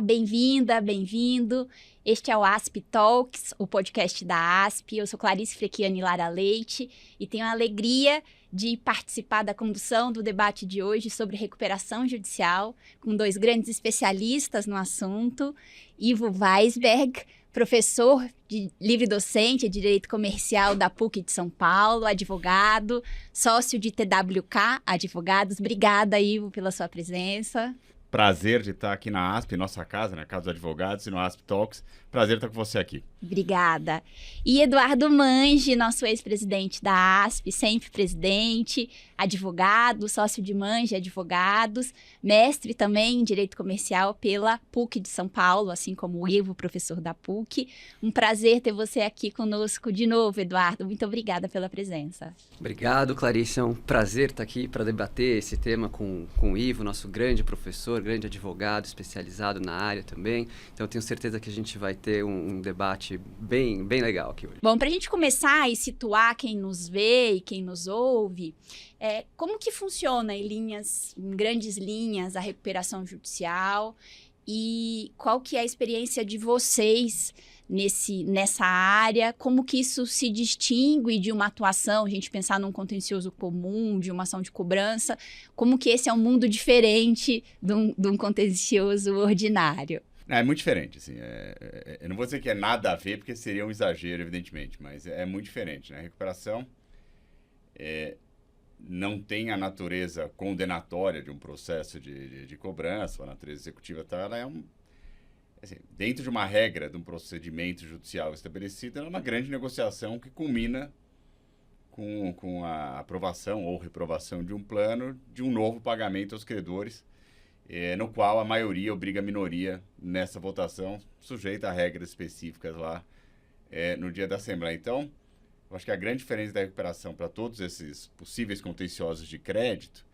bem-vinda, bem-vindo. Este é o ASP Talks, o podcast da ASP. Eu sou Clarice Frechiani Lara Leite e tenho a alegria de participar da condução do debate de hoje sobre recuperação judicial com dois grandes especialistas no assunto, Ivo Weisberg, professor de livre-docente de Direito Comercial da PUC de São Paulo, advogado, sócio de TWK Advogados. Obrigada, Ivo, pela sua presença. Prazer de estar aqui na ASP, nossa casa, né? Casa dos Advogados, e no ASP Talks. Prazer estar com você aqui. Obrigada. E Eduardo Mange, nosso ex-presidente da ASP, sempre presidente, advogado, sócio de Mange Advogados, mestre também em Direito Comercial pela PUC de São Paulo, assim como o Ivo, professor da PUC. Um prazer ter você aqui conosco de novo, Eduardo. Muito obrigada pela presença. Obrigado, Clarice. É um prazer estar aqui para debater esse tema com o Ivo, nosso grande professor, grande advogado, especializado na área também. Então, eu tenho certeza que a gente vai ter um debate bem legal aqui hoje. Bom, para a gente começar e situar quem nos vê e quem nos ouve, como que funciona em grandes linhas, a recuperação judicial e qual que é a experiência de vocês nessa área, como que isso se distingue de uma atuação, a gente pensar num contencioso comum, de uma ação de cobrança, como que esse é um mundo diferente de um contencioso ordinário? É muito diferente, assim. Eu não vou dizer que é nada a ver, porque seria um exagero, evidentemente, mas é muito diferente, né? A recuperação não tem a natureza condenatória de um processo de cobrança, ou a natureza executiva, tá? Ela é assim, dentro de uma regra de um procedimento judicial estabelecido, ela é uma grande negociação que culmina com a aprovação ou reprovação de um plano de um novo pagamento aos credores, no qual a maioria obriga a minoria nessa votação, sujeita a regras específicas lá no dia da Assembleia. Então, eu acho que a grande diferença da recuperação para todos esses possíveis contenciosos de crédito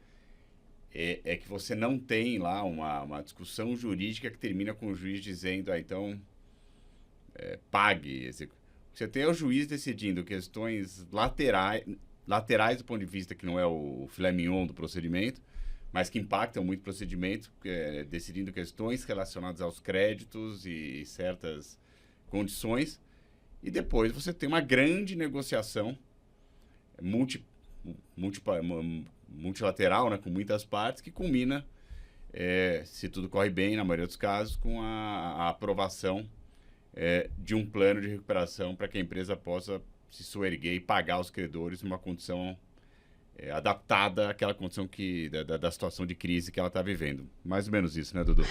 é que você não tem lá uma discussão jurídica que termina com o juiz dizendo, então, pague. Você tem o juiz decidindo questões laterais do ponto de vista que não é o filé mignon do procedimento, mas que impactam muito o procedimento, decidindo questões relacionadas aos créditos e certas condições. E depois você tem uma grande negociação multilateral, né, com muitas partes, que culmina, se tudo corre bem, na maioria dos casos, com a aprovação de um plano de recuperação para que a empresa possa se soerguer e pagar os credores numa condição adaptada àquela condição da situação de crise que ela está vivendo. Mais ou menos isso, né, Dudu?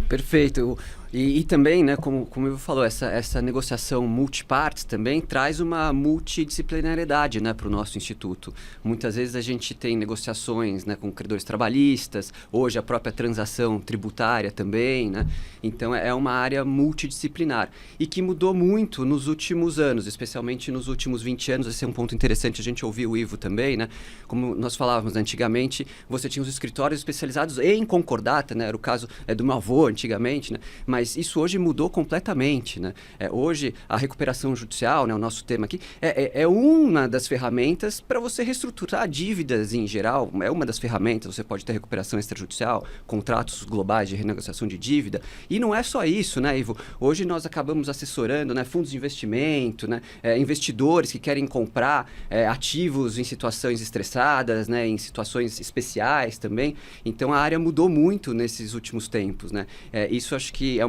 Perfeito. E também, né, como o Ivo falou, essa negociação multipartes também traz uma multidisciplinariedade, né, para o nosso instituto. Muitas vezes a gente tem negociações, né, com credores trabalhistas, hoje a própria transação tributária também, né? Então é uma área multidisciplinar e que mudou muito nos últimos anos, especialmente nos últimos 20 anos. Esse é um ponto interessante, a gente ouviu o Ivo também, né? Como nós falávamos antigamente, você tinha os escritórios especializados em concordata, né? Era o caso do meu avô antigamente, né? Mas isso hoje mudou completamente, né? Hoje a recuperação judicial, né, o nosso tema aqui, é uma das ferramentas para você reestruturar dívidas em geral. É uma das ferramentas, você pode ter recuperação extrajudicial, contratos globais de renegociação de dívida. E não é só isso, né, Ivo? Hoje nós acabamos assessorando, né, fundos de investimento, né, investidores que querem comprar ativos em situações estressadas, né, em situações especiais também. Então a área mudou muito nesses últimos tempos, né? Isso acho que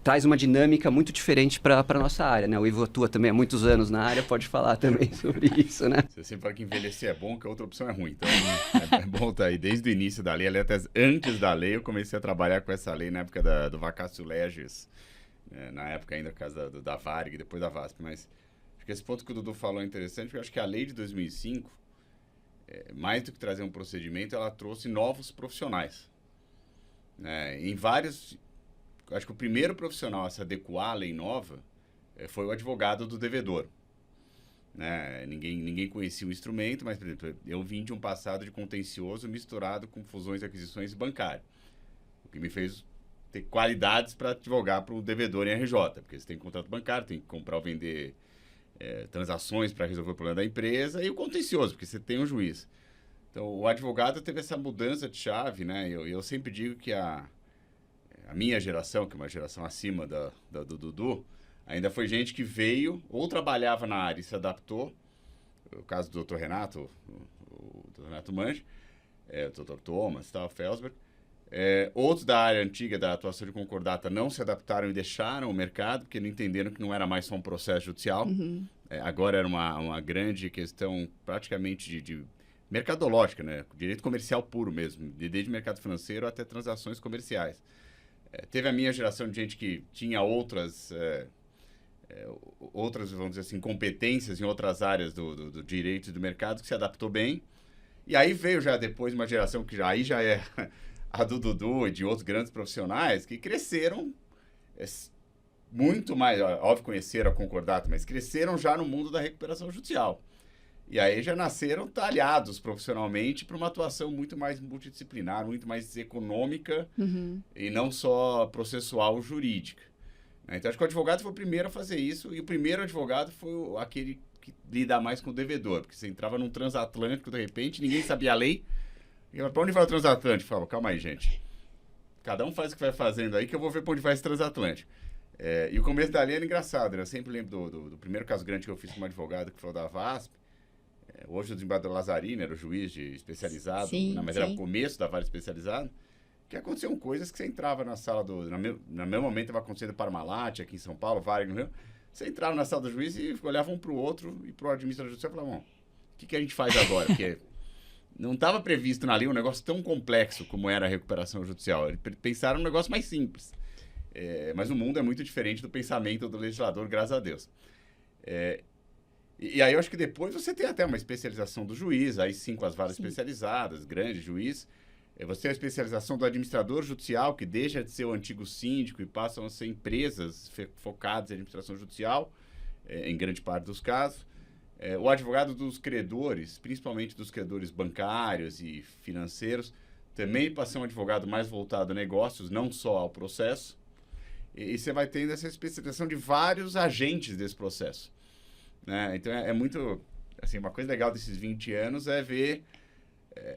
traz uma dinâmica muito diferente para a nossa área, né? O Ivo atua também há muitos anos na área, pode falar também sobre isso, né? Você sempre fala que envelhecer é bom, que a outra opção é ruim. Então é bom estar aí desde o início da lei, até antes da lei eu comecei a trabalhar com essa lei na época do vacatio legis, na época ainda por causa da Varig, depois da VASP, mas acho que esse ponto que o Dudu falou é interessante, porque eu acho que a lei de 2005, mais do que trazer um procedimento, ela trouxe novos profissionais. Em vários... Acho que o primeiro profissional a se adequar à lei nova foi o advogado do devedor. Ninguém conhecia o instrumento, mas, por exemplo, eu vim de um passado de contencioso misturado com fusões e aquisições bancárias. O que me fez ter qualidades para advogar para o devedor em RJ, porque você tem contrato bancário, tem que comprar ou vender transações para resolver o problema da empresa, e o contencioso, porque você tem um juiz. Então, o advogado teve essa mudança de chave, né? Eu sempre digo que a a minha geração, que é uma geração acima do Dudu, ainda foi gente que veio ou trabalhava na área e se adaptou. O caso do Dr. Renato, o Dr. Renato Mange, o Dr. Thomas, o Felsberg. Outros da área antiga da atuação de concordata não se adaptaram e deixaram o mercado, porque não entenderam que não era mais só um processo judicial. Agora era uma grande questão praticamente de mercadológica, né? Direito comercial puro mesmo, desde mercado financeiro até transações comerciais. Teve a minha geração de gente que tinha outras, vamos dizer assim, competências em outras áreas do direito e do mercado, que se adaptou bem. E aí veio já depois uma geração que aí já é a do Dudu e de outros grandes profissionais que cresceram muito mais, óbvio, conheceram a concordata, mas cresceram já no mundo da recuperação judicial. E aí já nasceram talhados profissionalmente para uma atuação muito mais multidisciplinar, muito mais econômica e não só processual jurídica. Então, acho que o advogado foi o primeiro a fazer isso, e o primeiro advogado foi aquele que lida mais com o devedor, porque você entrava num transatlântico, de repente, ninguém sabia a lei. E eu, para onde vai o transatlântico? Eu falava, calma aí, gente. Cada um faz o que vai fazendo aí, que eu vou ver para onde vai esse transatlântico. E o começo da lei era engraçado, né? Eu sempre lembro do primeiro caso grande que eu fiz como advogado, que foi o da VASP. Hoje o desembargador Lazzarini era o juiz especializado, mas era o começo da vara especializada. Que aconteciam coisas que você entrava na sala no meu momento estava acontecendo Parmalat, aqui em São Paulo, Varig no Rio. Você entrava na sala do juiz e olhava um para o outro e para o administrador judicial e falava, bom, o que a gente faz agora? Porque não estava previsto na lei um negócio tão complexo como era a recuperação judicial. Eles pensaram um negócio mais simples. Mas o mundo é muito diferente do pensamento do legislador, graças a Deus. E aí eu acho que depois você tem até uma especialização do juiz, aí sim com as varas especializadas, grande juiz. Você tem a especialização do administrador judicial, que deixa de ser o antigo síndico e passam a ser empresas focadas em administração judicial, em grande parte dos casos. O advogado dos credores, principalmente dos credores bancários e financeiros, também passa a ser um advogado mais voltado a negócios, não só ao processo. E você vai tendo essa especialização de vários agentes desse processo. Né? Então, é muito... Assim, uma coisa legal desses 20 anos é ver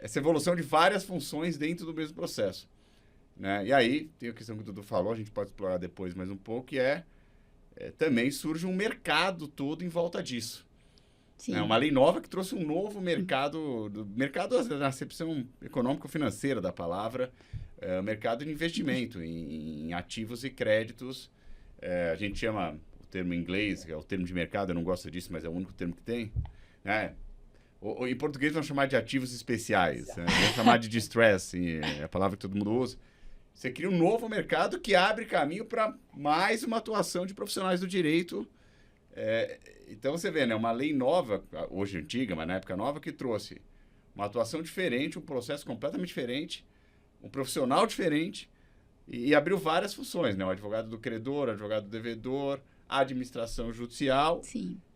essa evolução de várias funções dentro do mesmo processo. Né? E aí, tem a questão que o Dudu falou, a gente pode explorar depois mais um pouco, que também surge um mercado todo em volta disso. Uma lei nova que trouxe um novo mercado, mercado na acepção econômico-financeira da palavra, mercado de investimento em ativos e créditos. A gente chama o termo em inglês, que é o termo de mercado, eu não gosto disso, mas é o único termo que tem. Em português vão chamar de ativos especiais, vão chamar de distress, é a palavra que todo mundo usa. Você cria um novo mercado que abre caminho para mais uma atuação de profissionais do direito. Então você vê, né, uma lei nova, hoje antiga, mas na época nova, que trouxe uma atuação diferente, um processo completamente diferente, um profissional diferente, e abriu várias funções, né? O advogado do credor, o advogado do devedor, a administração judicial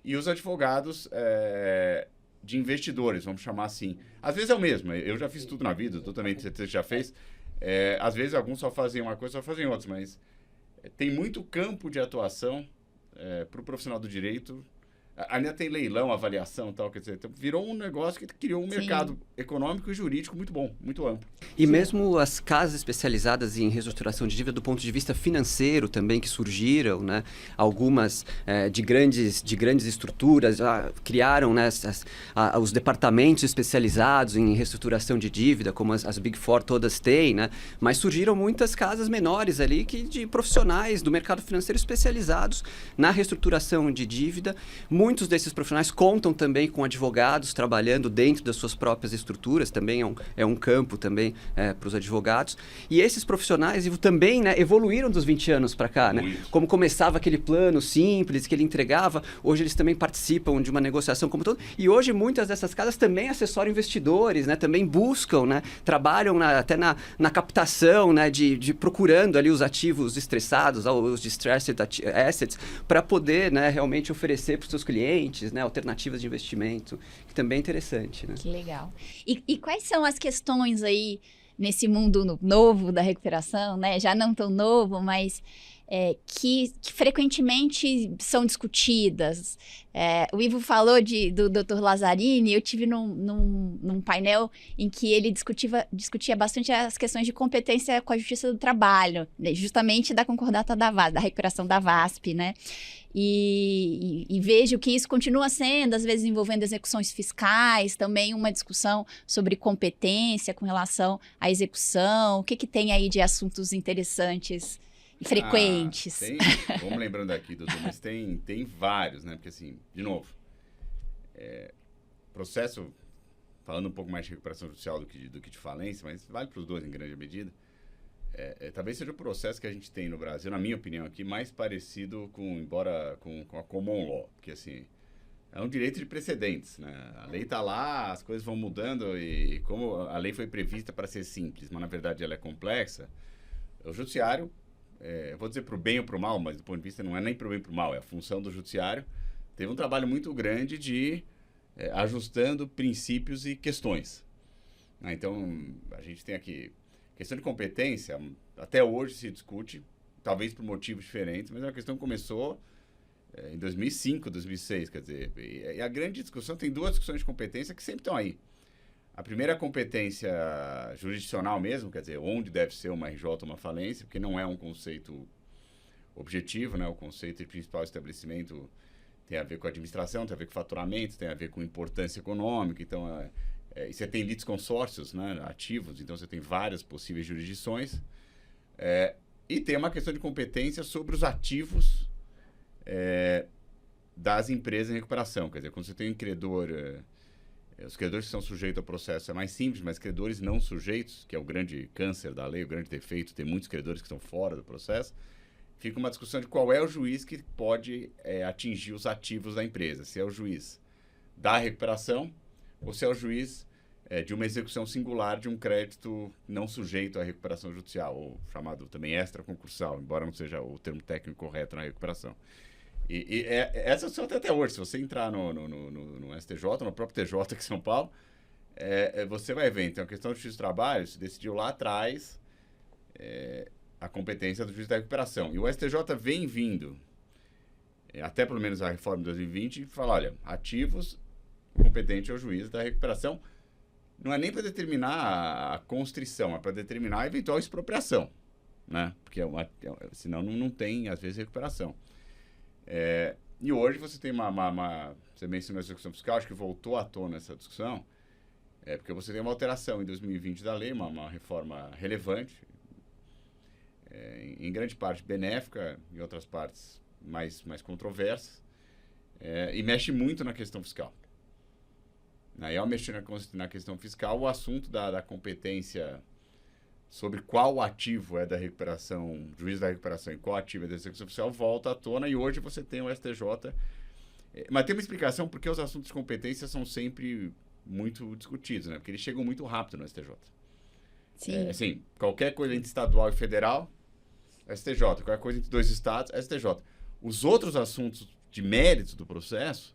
e os advogados de investidores, vamos chamar assim. Às vezes é o mesmo, eu já fiz tudo na vida, tu também você já fez. Às vezes alguns só fazem uma coisa, só fazem outras, mas tem muito campo de atuação para o profissional do direito. Ainda tem leilão, avaliação e tal, quer dizer, então virou um negócio que criou um mercado econômico e jurídico muito bom, muito amplo. E mesmo as casas especializadas em reestruturação de dívida do ponto de vista financeiro também que surgiram, né? Algumas de grandes estruturas criaram, né, os departamentos especializados em reestruturação de dívida, como as Big Four todas têm, né? Mas surgiram muitas casas menores ali de profissionais do mercado financeiro especializados na reestruturação de dívida. Muitos desses profissionais contam também com advogados trabalhando dentro das suas próprias estruturas, também é um campo também para os advogados. E esses profissionais também, né, evoluíram dos 20 anos para cá, né? Como começava aquele plano simples que ele entregava, hoje eles também participam de uma negociação como todo. E hoje muitas dessas casas também assessoram investidores, né? Também buscam, né? Trabalham até na captação, né? de procurando ali os ativos estressados, os distressed assets, para poder, né, realmente oferecer para os seus clientes, né, alternativas de investimento, que também é interessante, né? Que legal. E quais são as questões aí nesse mundo novo da recuperação, né? Já não tão novo, mas que frequentemente são discutidas. O Ivo falou do Dr. Lazzarini. Eu tive num painel em que ele discutia bastante as questões de competência com a Justiça do Trabalho, né, justamente da concordata da VASP, da recuperação da VASP, né? E vejo que isso continua sendo, às vezes envolvendo execuções fiscais, também uma discussão sobre competência com relação à execução. O que tem aí de assuntos interessantes e frequentes? Vamos lembrando aqui, doutor, mas tem vários, né? Porque, assim, de novo, processo, falando um pouco mais de recuperação judicial do que de falência, mas vale para os dois em grande medida, talvez seja o processo que a gente tem no Brasil, na minha opinião aqui, mais parecido com a common law, porque, assim, é um direito de precedentes, né? A lei está lá, as coisas vão mudando e como a lei foi prevista para ser simples, mas na verdade ela é complexa, o judiciário, eu vou dizer para o bem ou para o mal, mas do ponto de vista não é nem para o bem ou para o mal, é a função do judiciário, teve um trabalho muito grande de ajustando princípios e questões. Então, a gente tem aqui questão de competência, até hoje se discute, talvez por motivos diferentes, mas é uma questão que começou em 2005, 2006, quer dizer, e a grande discussão, tem duas discussões de competência que sempre estão aí. A primeira é a competência jurisdicional mesmo, quer dizer, onde deve ser uma RJ ou uma falência, porque não é um conceito objetivo, né? O conceito de principal estabelecimento tem a ver com administração, tem a ver com faturamento, tem a ver com importância econômica, então e você tem litisconsórcios, né, ativos, então você tem várias possíveis jurisdições, e tem uma questão de competência sobre os ativos das empresas em recuperação, quer dizer, quando você tem um credor, os credores que são sujeitos ao processo é mais simples, mas credores não sujeitos, que é o grande câncer da lei, o grande defeito, tem muitos credores que estão fora do processo, fica uma discussão de qual é o juiz que pode atingir os ativos da empresa, se é o juiz da recuperação ou se é o juiz de uma execução singular de um crédito não sujeito à recuperação judicial, ou chamado também extraconcursal, embora não seja o termo técnico correto na recuperação. E essa só até hoje, se você entrar no STJ, no próprio TJ aqui em São Paulo, você vai ver, então, a questão do juiz do trabalho se decidiu lá atrás a competência do juiz da recuperação. E o STJ vem vindo, até pelo menos a reforma de 2020, e fala, olha, ativos, competente é o juiz da recuperação, não é nem para determinar a constrição, é para determinar a eventual expropriação, né? Porque senão não tem, às vezes, recuperação. E hoje você tem você mencionou a execução fiscal, acho que voltou à tona essa discussão, porque você tem uma alteração em 2020 da lei, uma reforma relevante, em grande parte benéfica, em outras partes mais controversas, e mexe muito na questão fiscal. Aí, ao mexer na questão fiscal, o assunto da competência sobre qual ativo é da recuperação, juiz da recuperação e qual ativo é da execução fiscal, volta à tona, e hoje você tem o STJ. Mas tem uma explicação porque os assuntos de competência são sempre muito discutidos, né? Porque eles chegam muito rápido no STJ. Sim. Assim, qualquer coisa entre estadual e federal, STJ. Qualquer coisa entre dois estados, STJ. Os outros assuntos de mérito do processo,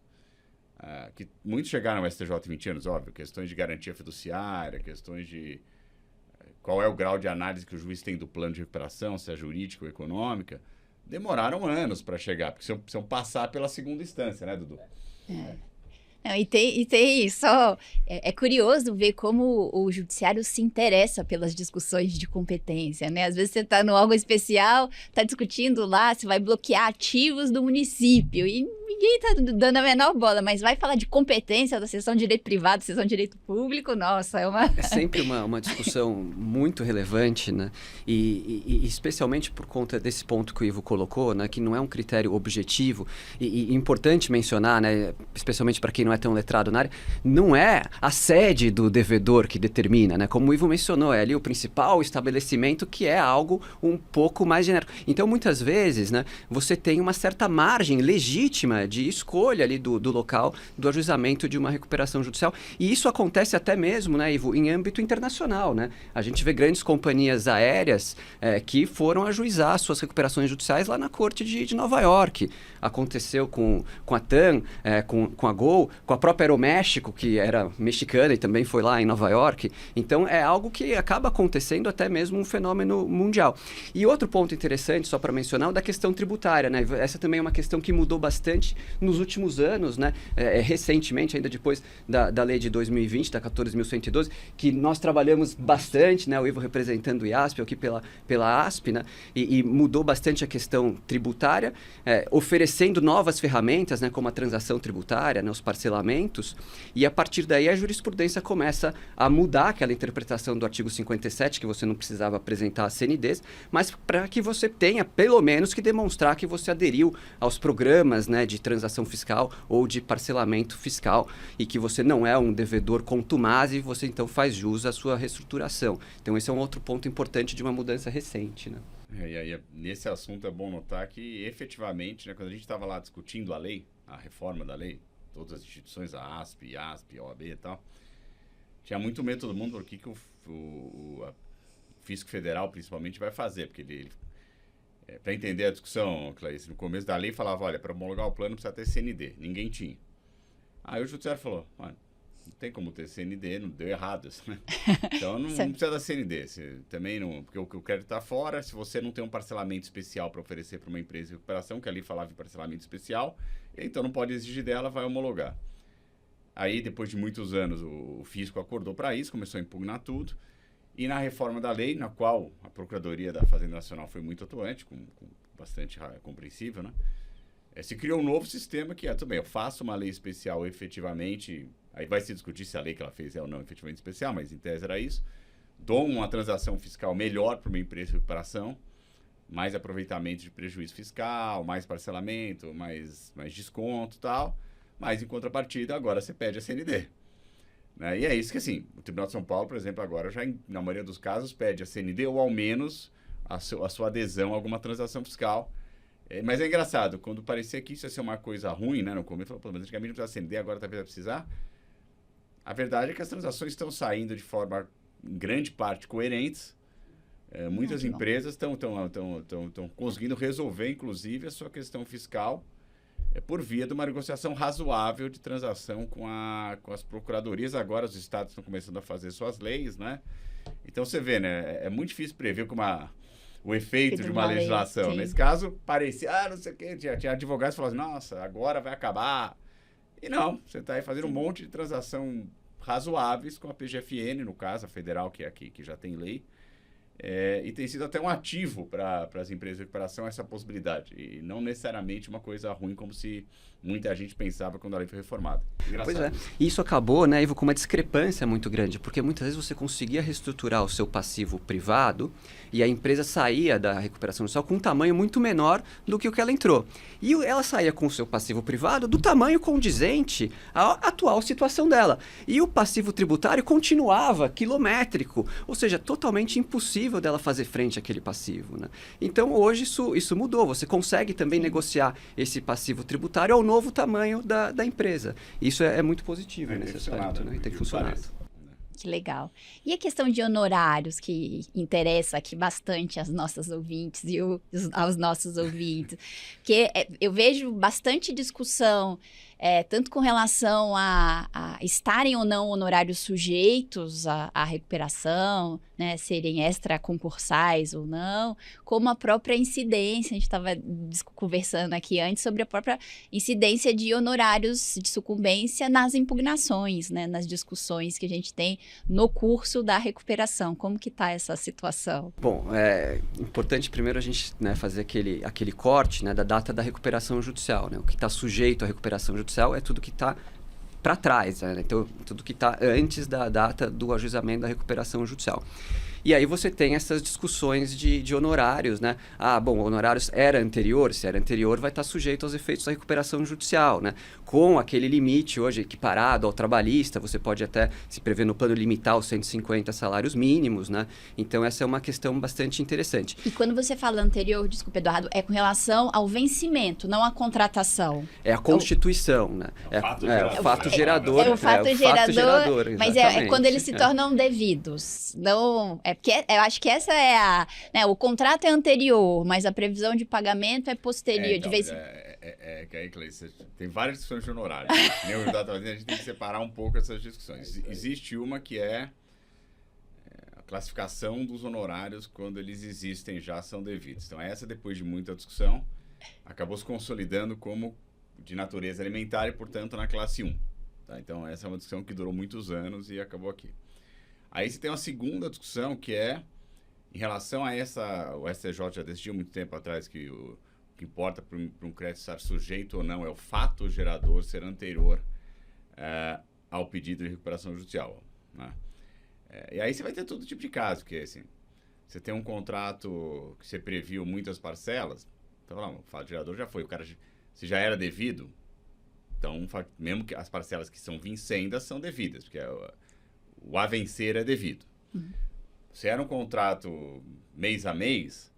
que muitos chegaram ao STJ em 20 anos, óbvio, questões de garantia fiduciária, questões de qual é o grau de análise que o juiz tem do plano de recuperação, se é jurídica ou econômica, demoraram anos para chegar, porque precisam passar pela segunda instância, né, Dudu? Não, e tem só... É curioso ver como o judiciário se interessa pelas discussões de competência, né? Às vezes você está no órgão especial, está discutindo lá se vai bloquear ativos do município e ninguém está dando a menor bola, mas vai falar de competência da seção de direito privado, seção de direito público, nossa, É sempre uma discussão muito relevante, né? E especialmente por conta desse ponto que o Ivo colocou, né? Que não é um critério objetivo e importante mencionar, né? Especialmente para quem não é tão letrado na área, não é a sede do devedor que determina, né? Como o Ivo mencionou, é ali o principal estabelecimento que é algo um pouco mais genérico. Então, muitas vezes, né? Você tem uma certa margem legítima de escolha ali do local do ajuizamento de uma recuperação judicial. E isso acontece até mesmo, né, Ivo, em âmbito internacional, né? A gente vê grandes companhias aéreas que foram ajuizar suas recuperações judiciais lá na Corte de Nova York. Aconteceu com a TAM, com a Gol, com a própria Aeroméxico, que era mexicana e também foi lá em Nova York. Então, é algo que acaba acontecendo até mesmo um fenômeno mundial. E outro ponto interessante, só para mencionar, é da questão tributária, né? Essa também é uma questão que mudou bastante nos últimos anos, né? Recentemente, ainda depois da lei de 2020, da 14.112, que nós trabalhamos bastante, né? O Ivo representando o IASP, aqui pela ASP, né? E mudou bastante a questão tributária, oferecendo novas ferramentas, né? Como a transação tributária, né? Os parcelamentos, e a partir daí a jurisprudência começa a mudar aquela interpretação do artigo 57, que você não precisava apresentar a CNDs, mas para que você tenha, pelo menos, que demonstrar que você aderiu aos programas, né, de transação fiscal ou de parcelamento fiscal e que você não é um devedor contumaz e você, então, faz jus à sua reestruturação. Então, esse é um outro ponto importante de uma mudança recente, né? E aí, nesse assunto é bom notar que, efetivamente, né, quando a gente estava lá discutindo a lei, a reforma da lei, todas as instituições, a ASP, IASP, OAB e tal, tinha muito medo todo mundo por que o Fisco Federal, principalmente, vai fazer, porque ele para entender a discussão, Clarice, no começo da lei falava, olha, para homologar o plano precisa ter CND, ninguém tinha. Aí o judiciário falou, não tem como ter CND, não deu errado isso, né? Então não precisa da CND, também não, porque o crédito está fora, se você não tem um parcelamento especial para oferecer para uma empresa de recuperação, que ali falava em parcelamento especial, então não pode exigir dela, vai homologar. Aí, depois de muitos anos, o Fisco acordou para isso, começou a impugnar tudo. E na reforma da lei, na qual a Procuradoria da Fazenda Nacional foi muito atuante, com bastante compreensível, né? Se criou um novo sistema que tudo bem, eu faço uma lei especial efetivamente, aí vai se discutir se a lei que ela fez é ou não efetivamente especial, mas em tese era isso. Dou uma transação fiscal melhor para uma empresa de recuperação, mais aproveitamento de prejuízo fiscal, mais parcelamento, mais desconto e tal. Mas, em contrapartida, agora você pede a CND. Né? E é isso que, assim, o Tribunal de São Paulo, por exemplo, agora já, na maioria dos casos, pede a CND ou, ao menos, a sua adesão a alguma transação fiscal. Mas é engraçado, quando parecia que isso ia ser uma coisa ruim, né? No começo, falou, mas antigamente não precisava CND, agora talvez vai precisar. A verdade é que as transações estão saindo de forma, em grande parte, coerentes. Muitas empresas estão conseguindo resolver, inclusive, a sua questão fiscal por via de uma negociação razoável de transação com as procuradorias. Agora os estados estão começando a fazer suas leis, né? Então você vê, né? É muito difícil prever o efeito de uma legislação. Lei, nesse caso, parecia, não sei o quê, tinha advogados que falavam assim, nossa, agora vai acabar. E não, você está aí fazendo um monte de transação razoáveis com a PGFN, no caso, a federal, que é aqui, que já tem lei. E tem sido até um ativo para as empresas de recuperação essa possibilidade. E não necessariamente uma coisa ruim, como se muita gente pensava quando a lei foi reformada. Engraçado. Pois é. E isso acabou, né, Ivo, com uma discrepância muito grande, porque muitas vezes você conseguia reestruturar o seu passivo privado e a empresa saía da recuperação judicial com um tamanho muito menor do que o que ela entrou. E ela saía com o seu passivo privado do tamanho condizente à atual situação dela. E o passivo tributário continuava quilométrico, ou seja, totalmente impossível dela fazer frente àquele passivo, né? Então, hoje isso mudou. Você consegue também negociar esse passivo tributário ao novo tamanho da empresa. Isso é muito positivo nesse aspecto, né? E tem funcionado. Que legal. E a questão de honorários, que interessa aqui bastante às nossas ouvintes e aos nossos ouvintes? Porque eu vejo bastante discussão, tanto com relação a estarem ou não honorários sujeitos à recuperação, né, serem extraconcursais ou não, como a própria incidência, a gente estava conversando aqui antes sobre a própria incidência de honorários de sucumbência nas impugnações, né, nas discussões que a gente tem no curso da recuperação. Como que está essa situação? Bom, é importante primeiro a gente, né, fazer aquele corte, né, da data da recuperação judicial, né? O que está sujeito à recuperação judicial é tudo que está para trás, né? Então, tudo que está antes da data do ajuizamento da recuperação judicial. E aí você tem essas discussões de honorários, né? Honorários era anterior, se era anterior vai estar sujeito aos efeitos da recuperação judicial, né? Com aquele limite hoje equiparado ao trabalhista, você pode até se prever no plano limitar os 150 salários mínimos, né? Então essa é uma questão bastante interessante. E quando você fala anterior, desculpa, Eduardo, é com relação ao vencimento, não à contratação. É a Constituição, né? O fato gerador. É o fato gerador, mas é quando eles se É. tornam devidos. Não, é porque eu acho que essa é a... Né, o contrato é anterior, mas a previsão de pagamento é posterior. Então, de vez... que aí, Cleice, tem várias discussões de honorário. Nem o Eduardo tá fazendo, a gente tem que separar um pouco essas discussões. Existe uma que é a classificação dos honorários quando eles existem já são devidos. Então, essa, depois de muita discussão, acabou se consolidando como de natureza alimentar e, portanto, na classe 1. Tá? Então, essa é uma discussão que durou muitos anos e acabou aqui. Aí você tem uma segunda discussão que é em relação a essa... O STJ já decidiu muito tempo atrás que o que importa para um crédito estar sujeito ou não é o fato gerador ser anterior ao pedido de recuperação judicial. Né? E aí você vai ter todo tipo de caso, porque assim, você tem um contrato que você previu muitas parcelas, então o fato gerador já foi, o cara se já era devido, então mesmo que as parcelas que são vincendas são devidas, porque o a vencer é devido. Se era um contrato mês a mês,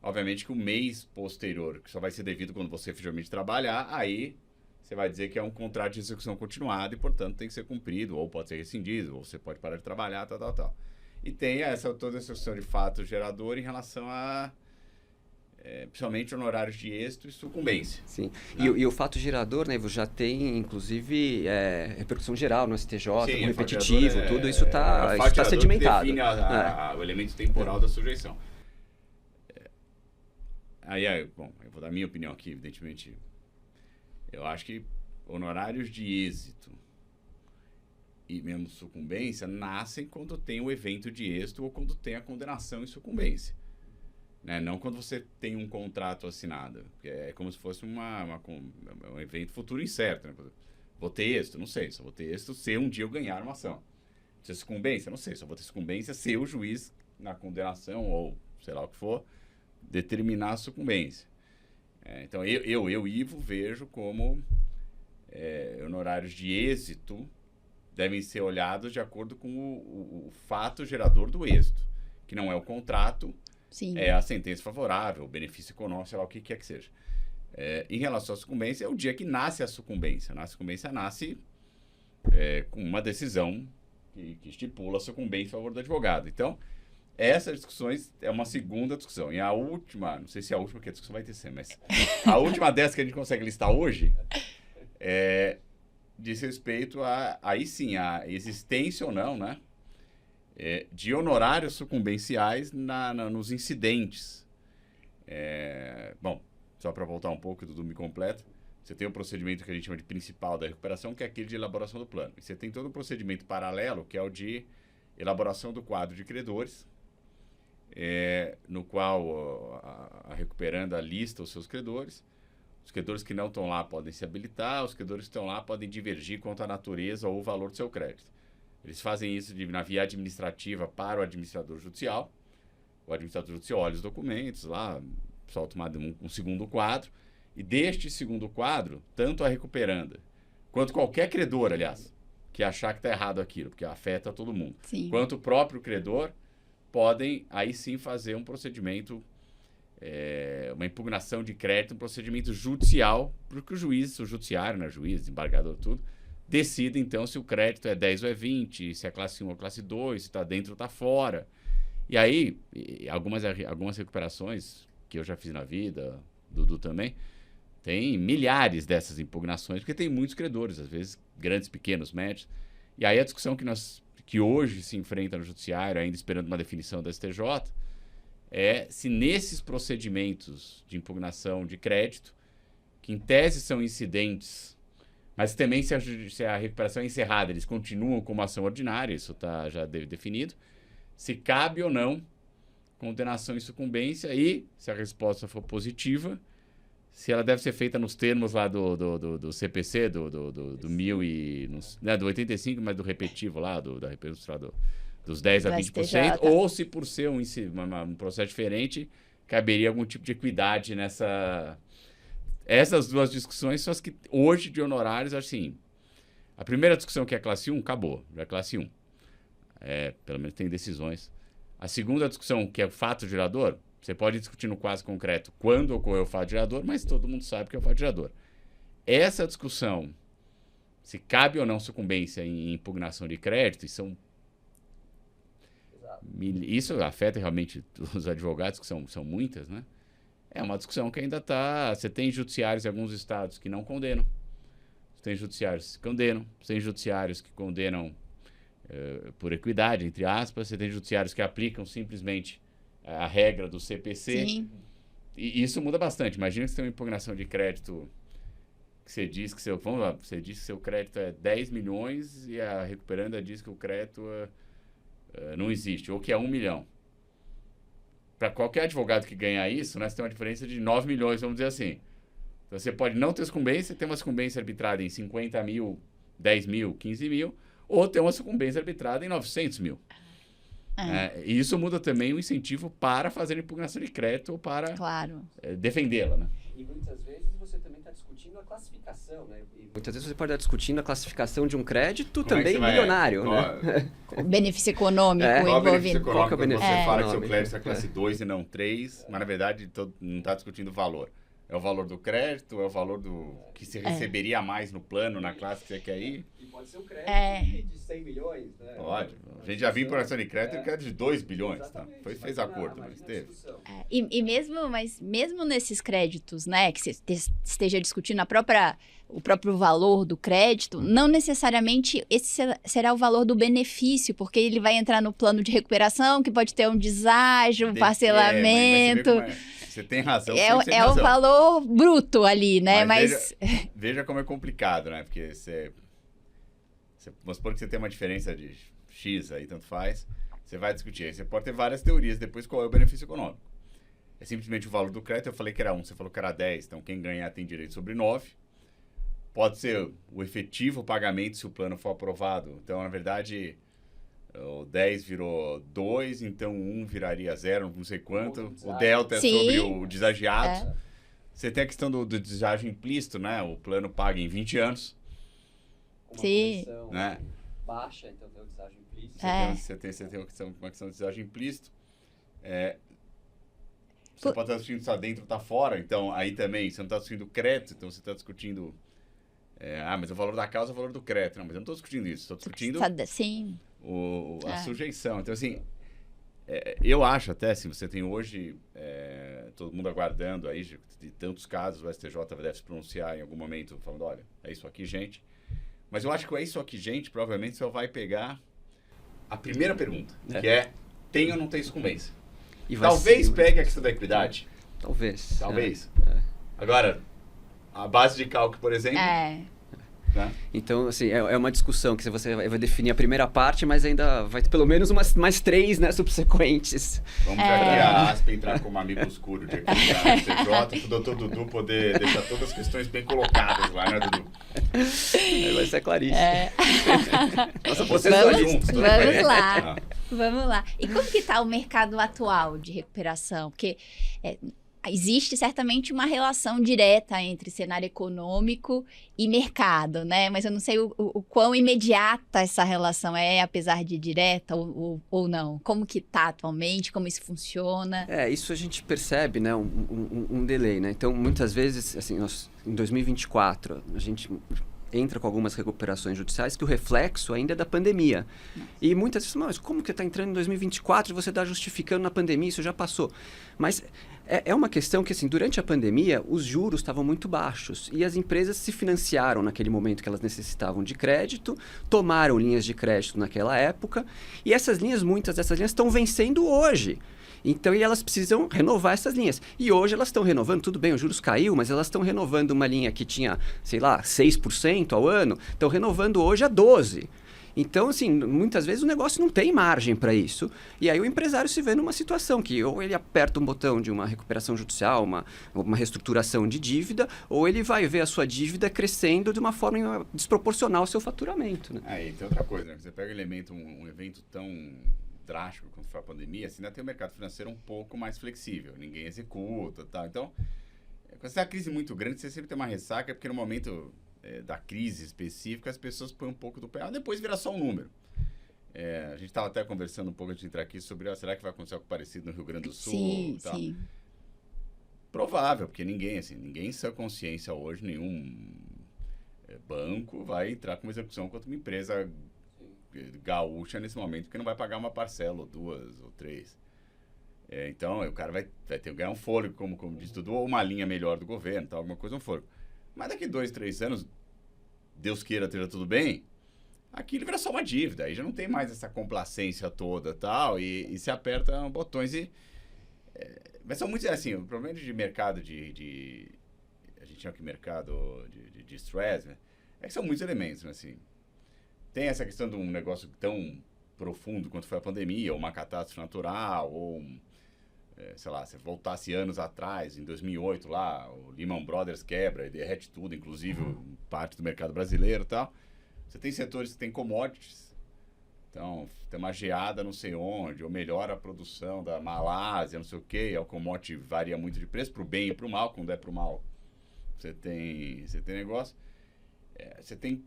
obviamente que o mês posterior, que só vai ser devido quando você efetivamente trabalhar, aí você vai dizer que é um contrato de execução continuada e, portanto, tem que ser cumprido, ou pode ser rescindido, ou você pode parar de trabalhar, tal. E tem toda essa questão de fato gerador em relação a, principalmente, honorários de êxito e sucumbência. Sim. Né? E o fato gerador, né, Ivo, já tem, inclusive, repercussão geral no STJ, Sim, no repetitivo, tudo isso está sedimentado. sedimentado. O elemento temporal da sujeição. Bom, eu vou dar minha opinião aqui, evidentemente. Eu acho que honorários de êxito e mesmo sucumbência nascem quando tem o evento de êxito ou quando tem a condenação em sucumbência. Né? Não quando você tem um contrato assinado. É como se fosse um evento futuro incerto. Né? Vou ter êxito? Não sei. Só vou ter êxito se um dia eu ganhar uma ação. Se é sucumbência? Não sei. Só vou ter sucumbência se o juiz, na condenação ou sei lá o que for, determinar a sucumbência. Então, eu, Ivo, vejo como honorários de êxito devem ser olhados de acordo com o fato gerador do êxito, que não é o contrato, Sim. é a sentença favorável, o benefício econômico, sei lá o que quer que seja. Em relação à sucumbência, é o dia que nasce a sucumbência. A sucumbência nasce com uma decisão que estipula a sucumbência em favor do advogado. Então, essas discussões é uma segunda discussão. E a última, não sei se é a última, porque a discussão vai ter sempre, mas a última dessa que a gente consegue listar hoje diz respeito aí sim, a existência ou não, né, de honorários sucumbenciais nos incidentes. Bom, só para voltar um pouco do me completo, você tem o procedimento que a gente chama de principal da recuperação, que é aquele de elaboração do plano. E você tem todo um procedimento paralelo, que é o de elaboração do quadro de credores, no qual a recuperanda lista os seus credores. Os credores que não estão lá podem se habilitar, os credores que estão lá podem divergir quanto à natureza ou o valor do seu crédito. Eles fazem isso na via administrativa para o administrador judicial. O administrador judicial olha os documentos lá, solta um segundo quadro, e deste segundo quadro, tanto a recuperanda quanto qualquer credor, aliás, que achar que está errado aquilo, porque afeta todo mundo, Sim. quanto o próprio credor, podem aí sim fazer um procedimento, uma impugnação de crédito, um procedimento judicial, porque o juiz, o judiciário, né, juiz, desembargador, tudo, decide então se o crédito é 10 ou é 20, se é classe 1 ou classe 2, se está dentro ou está fora. E aí, algumas recuperações que eu já fiz na vida, Dudu também, tem milhares dessas impugnações, porque tem muitos credores, às vezes grandes, pequenos, médios. E aí a discussão que hoje se enfrenta no judiciário, ainda esperando uma definição da STJ, é se nesses procedimentos de impugnação de crédito, que em tese são incidentes, mas também se a recuperação é encerrada, eles continuam como ação ordinária, isso está já definido, se cabe ou não condenação em sucumbência e, se a resposta for positiva, se ela deve ser feita nos termos lá do CPC, do 1000 e... Não é do 85, mas do repetitivo lá, da repercussão do dos 10% a Do 20%, STJ. ou se por ser um processo diferente, caberia algum tipo de equidade nessa... Essas duas discussões são as que hoje de honorários, assim, a primeira discussão que é classe 1, acabou, já é classe 1. Pelo menos tem decisões. A segunda discussão, que é o fato gerador, você pode discutir no quase concreto quando ocorreu o fato gerador, mas todo mundo sabe que é o fato gerador. Essa discussão, se cabe ou não sucumbência em impugnação de crédito, isso afeta realmente os advogados, que são muitas, né? É uma discussão que ainda está... Você tem judiciários em alguns estados que não condenam. Você tem judiciários que condenam. Você tem judiciários que condenam por equidade, entre aspas. Você tem judiciários que aplicam simplesmente a regra do CPC. Sim. E isso muda bastante. Imagina que você tem uma impugnação de crédito que você diz que você diz que seu crédito é 10 milhões e a recuperanda diz que o crédito não existe, ou que é 1 milhão. Para qualquer advogado que ganhar isso, né, você tem uma diferença de 9 milhões, vamos dizer assim. Então, você pode não ter sucumbência, ter uma sucumbência arbitrada em 50 mil, 10 mil, 15 mil, ou ter uma sucumbência arbitrada em 900 mil. E isso muda também o incentivo para fazer impugnação de crédito ou para defendê-la. Né? E muitas vezes você também está discutindo a classificação, né? Muitas vezes você pode estar discutindo a classificação de um crédito também milionário, né? O benefício econômico Qual o benefício envolvido. econômico quando você fala que seu econômico? crédito é classe 2 e não 3, mas na verdade não está discutindo o valor. É o valor do crédito, é o valor do que você receberia a mais no plano, na classe que você quer ir? E pode ser um crédito de 100 milhões, né? Pode. A gente já viu impugnação de crédito e crédito de 2 bilhões. Tá? Fez acordo, mas teve. Mas mesmo nesses créditos, né, que você esteja discutindo o próprio valor do crédito, não necessariamente esse será o valor do benefício, porque ele vai entrar no plano de recuperação, que pode ter um deságio, um parcelamento. Você tem razão. É o valor bruto ali, né? Mas veja como é complicado, né? Porque vamos supor que você tem uma diferença de X aí, tanto faz. Você vai discutir. Aí você pode ter várias teorias depois qual é o benefício econômico. É simplesmente o valor do crédito. Eu falei que era 1, você falou que era 10. Então, quem ganhar tem direito sobre 9. Pode ser o efetivo pagamento se o plano for aprovado. Então, na verdade, o 10 virou 2, então 1 viraria 0, não sei quanto. O delta é sobre o desagiado. Você tem a questão do deságio implícito, né? O plano paga em 20 anos. Sim. Né? Baixa, então tem o deságio implícito. Você tem uma questão de deságio implícito. Você pode estar discutindo se está dentro ou está fora. Então, aí também, você não está discutindo crédito, então você está discutindo... mas o valor da causa é o valor do crédito. Não, mas eu não estou discutindo isso. Estou discutindo a sujeição. Então, assim, eu acho até, se você tem hoje todo mundo aguardando aí, de tantos casos, o STJ deve se pronunciar em algum momento, falando, olha, é isso aqui, gente. Mas eu acho que é isso aqui, gente, provavelmente só vai pegar a primeira pergunta, que é, tem ou não tem sucumbência? Talvez pegue a questão da equidade. Talvez. Agora, a base de cálculo, por exemplo... Né? Então, assim, é uma discussão que você vai definir a primeira parte, mas ainda vai ter pelo menos mais 3, né, subsequentes. Vamos já que a ASP entrar como amigo escuro de equilibrar o CJ, para o doutor Dudu poder deixar todas as questões bem colocadas lá, né, Dudu? Vai ser claríssimo. Nossa, vocês dois juntos. Vamos lá. E como que está o mercado atual de recuperação? Porque... existe certamente uma relação direta entre cenário econômico e mercado, né? Mas eu não sei o quão imediata essa relação é, apesar de direta ou não. Como que está atualmente, como isso funciona? Isso a gente percebe, né? Um delay, né? Então, muitas vezes, assim, em 2024, a gente entra com algumas recuperações judiciais que o reflexo ainda é da pandemia. E muitas vezes, mas como que está entrando em 2024 e você está justificando na pandemia, isso já passou. Mas é uma questão que, assim, durante a pandemia, os juros estavam muito baixos e as empresas se financiaram naquele momento que elas necessitavam de crédito, tomaram linhas de crédito naquela época e muitas dessas linhas estão vencendo hoje. Então, e elas precisam renovar essas linhas. E hoje elas estão renovando, tudo bem, os juros caiu, mas elas estão renovando uma linha que tinha, sei lá, 6% ao ano, estão renovando hoje a 12%. Então, assim, muitas vezes o negócio não tem margem para isso. E aí o empresário se vê numa situação que ou ele aperta um botão de uma recuperação judicial, uma reestruturação de dívida, ou ele vai ver a sua dívida crescendo de uma forma desproporcional ao seu faturamento. Né? E tem outra coisa, né? Você pega um evento tão drástico quanto foi a pandemia, assim, ainda tem o mercado financeiro um pouco mais flexível. Ninguém executa, tal. Então, quando você tem uma crise muito grande, você sempre tem uma ressaca, porque no momento da crise específica, as pessoas põem um pouco do pé, depois vira só um número. A gente estava até conversando um pouco antes de entrar aqui sobre, será que vai acontecer algo parecido no Rio Grande do Sul? Sim, tal. sim. Provável, porque ninguém em sã consciência hoje, nenhum banco vai entrar com uma execução contra uma empresa gaúcha nesse momento, porque não vai pagar uma parcela, ou 2, ou 3. Então, o cara vai ter que ganhar um fôlego, como diz tudo, ou uma linha melhor do governo, tal, alguma coisa, um fôlego. Mas daqui 2, 3 anos, Deus queira, esteja tudo bem, aquilo vira só uma dívida. Aí já não tem mais essa complacência toda tal, e se aperta botões mas são muitos, assim, o problema de mercado a gente chama aqui mercado de stress, né? É que são muitos elementos, né? Assim, tem essa questão de um negócio tão profundo quanto foi a pandemia, ou uma catástrofe natural, ou sei lá, se voltasse anos atrás, em 2008 lá, o Lehman Brothers quebra e derrete tudo, inclusive parte do mercado brasileiro e tal. Você tem setores que tem commodities, então tem uma geada não sei onde, ou melhora a produção da Malásia, não sei o quê, o commodity varia muito de preço, para o bem e para o mal, quando é para o mal. Você tem negócio, você tem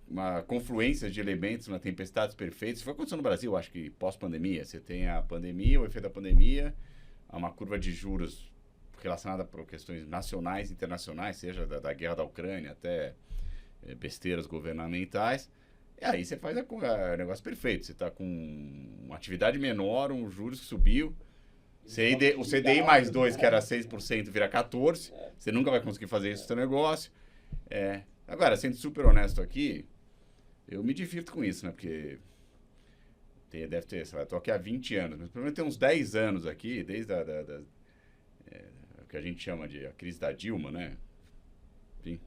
uma confluência de elementos, uma tempestade perfeita. Isso foi acontecendo no Brasil, acho que pós-pandemia. Você tem a pandemia, o efeito da pandemia, uma curva de juros relacionada por questões nacionais e internacionais, seja da guerra da Ucrânia até besteiras governamentais. E aí você faz o negócio perfeito. Você está com uma atividade menor, um juros que subiu. O CDI mais 2, que era 6%, vira 14%. Você nunca vai conseguir fazer isso no seu negócio. Agora, sendo super honesto aqui, eu me divirto com isso, né? Porque deve ter, sei lá, eu tô aqui há 20 anos, mas pelo menos tem uns 10 anos aqui, desde o que a gente chama de a crise da Dilma, né? Enfim.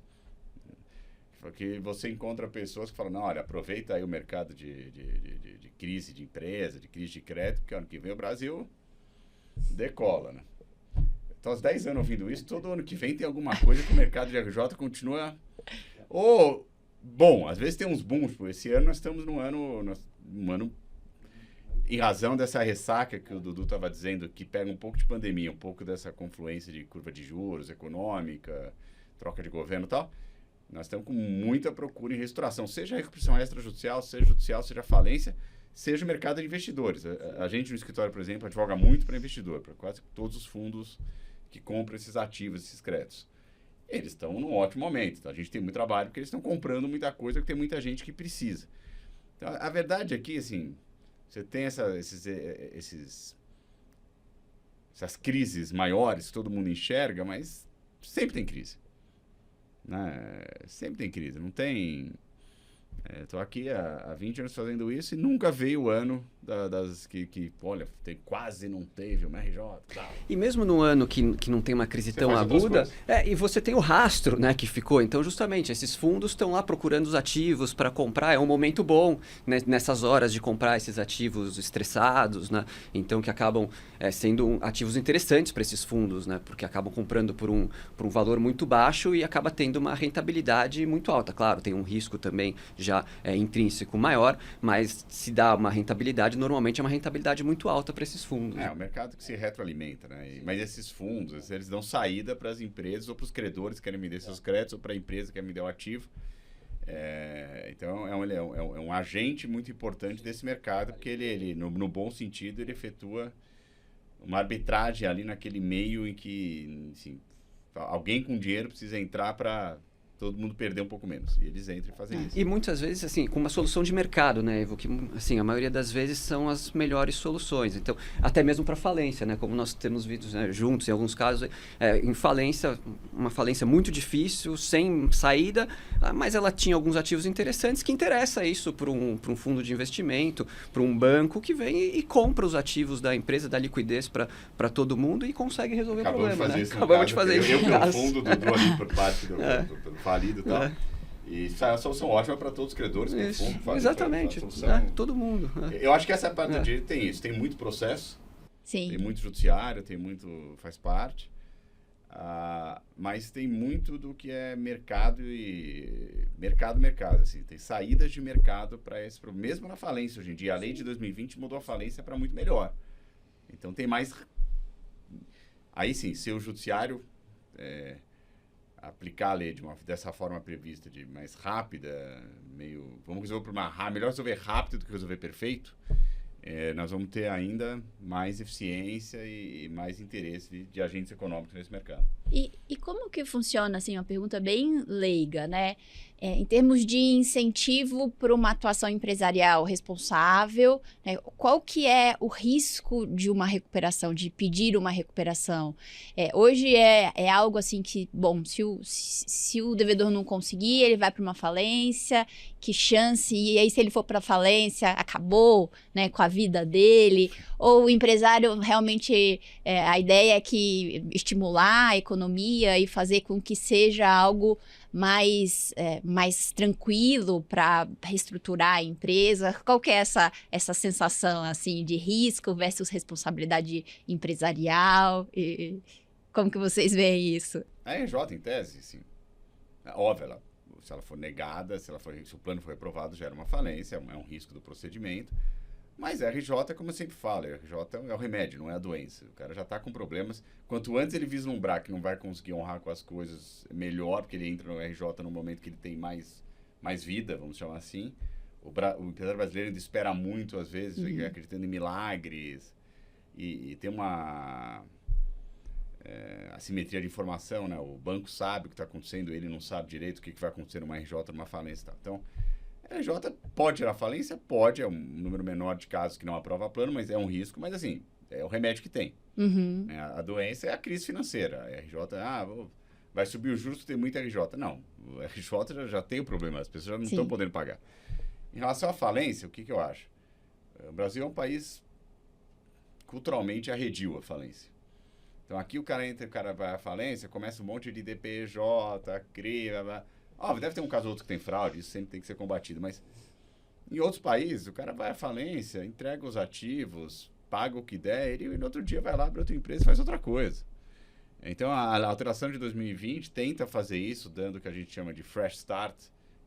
Porque você encontra pessoas que falam, não, olha, aproveita aí o mercado de crise de empresa, de crise de crédito, porque ano que vem o Brasil decola, né? Então, aos 10 anos ouvindo isso, todo ano que vem tem alguma coisa que o mercado de RJ continua... Bom, às vezes tem uns booms, tipo, esse ano nós estamos num ano em razão dessa ressaca que o Dudu estava dizendo, que pega um pouco de pandemia, um pouco dessa confluência de curva de juros, econômica, troca de governo e tal, nós estamos com muita procura em restauração, seja recuperação extrajudicial, seja falência, seja o mercado de investidores. A gente no escritório, por exemplo, advoga muito para investidor, para quase todos os fundos que compram esses ativos, esses créditos. Eles estão num ótimo momento. Então, a gente tem muito trabalho porque eles estão comprando muita coisa, porque tem muita gente que precisa. Então, a verdade aqui, assim, você tem essas crises maiores que todo mundo enxerga, mas sempre tem crise. Né? Sempre tem crise. Não tem... Estou aqui há 20 anos fazendo isso e nunca veio o ano das que olha, quase não teve uma RJ. Tal. E mesmo no ano que não tem uma crise tão aguda, e você tem o rastro, né, que ficou. Então, justamente, esses fundos estão lá procurando os ativos para comprar. É um momento bom, né, nessas horas de comprar esses ativos estressados, né? Então, que acabam sendo ativos interessantes para esses fundos, né? Porque acabam comprando por um valor muito baixo e acaba tendo uma rentabilidade muito alta. Claro, tem um risco também já intrínseco maior, mas se dá uma rentabilidade, normalmente é uma rentabilidade muito alta para esses fundos. É um mercado que se retroalimenta, né? Mas esses fundos, eles dão saída para as empresas ou para os credores que querem me dar seus créditos ou para a empresa que quer me dar o ativo. Então, é um agente muito importante desse mercado, porque ele no bom sentido, ele efetua uma arbitragem ali naquele meio em que assim, alguém com dinheiro precisa entrar para todo mundo perder um pouco menos. E eles entram e fazem isso. E muitas vezes, assim, com uma solução de mercado, né, Ivo? Que, assim, a maioria das vezes são as melhores soluções. Então, até mesmo para falência, né? Como nós temos visto, né, juntos, em alguns casos, em falência, uma falência muito difícil, sem saída, mas ela tinha alguns ativos interessantes que interessa isso para um fundo de investimento, para um banco que vem e compra os ativos da empresa, dá liquidez para todo mundo e consegue resolver o problema, né? Acabamos de fazer isso. Eu que é o fundo do ali por parte do falido e tal. E sai a solução ótima para todos os credores. Exatamente, todo mundo. Eu acho que essa parte do direito tem isso. Tem muito processo, Sim. Tem muito judiciário, faz parte. Mas tem muito do que é mercado. Assim, tem saídas de mercado para esse problema. Mesmo na falência hoje em dia. A lei de 2020 mudou a falência para muito melhor. Então tem mais... Aí sim, se o judiciário aplicar a lei dessa forma prevista, de mais rápida, vamos resolver o problema melhor resolver rápido do que resolver perfeito, nós vamos ter ainda mais eficiência e mais interesse de agentes econômicos nesse mercado. E como que funciona, assim, uma pergunta bem leiga, né? Em termos de incentivo para uma atuação empresarial responsável, né? Qual que é o risco de uma recuperação, de pedir uma recuperação? Hoje é algo assim que, bom, se o devedor não conseguir, ele vai para uma falência, que chance, e aí se ele for para a falência, acabou, né, com a vida dele, ou o empresário realmente, a ideia é que estimular a economia e fazer com que seja algo mais tranquilo para reestruturar a empresa. Qual que é essa sensação assim de risco versus responsabilidade empresarial? E como que vocês veem isso? A RJ, em tese, sim. Óbvio, se ela for negada, se o plano for reprovado, gera uma falência, é um risco do procedimento. Mas a RJ, como eu sempre falo, a RJ é o remédio, não é a doença. O cara já está com problemas. Quanto antes ele vislumbrar que não vai conseguir honrar com as coisas, melhor, porque ele entra no RJ no momento que ele tem mais vida, vamos chamar assim. O empresário brasileiro ainda espera muito, às vezes, acreditando em milagres. E tem uma assimetria de informação, né? O banco sabe o que está acontecendo, ele não sabe direito o que vai acontecer numa RJ, numa falência e tal. Então, a RJ pode gerar falência? Pode, é um número menor de casos que não aprova plano, mas é um risco, mas assim, é o remédio que tem. Uhum. A doença é a crise financeira. A RJ, vai subir os juros, tem muita RJ. Não, a RJ já tem o problema, as pessoas já não estão podendo pagar. Em relação à falência, o que eu acho? O Brasil é um país culturalmente arredio à falência. Então aqui o cara vai à falência, começa um monte de DPJ, CRI, deve ter um caso ou outro que tem fraude, isso sempre tem que ser combatido, mas em outros países o cara vai à falência, entrega os ativos, paga o que der, e no outro dia vai lá para outra empresa e faz outra coisa. Então a alteração de 2020 tenta fazer isso, dando o que a gente chama de fresh start,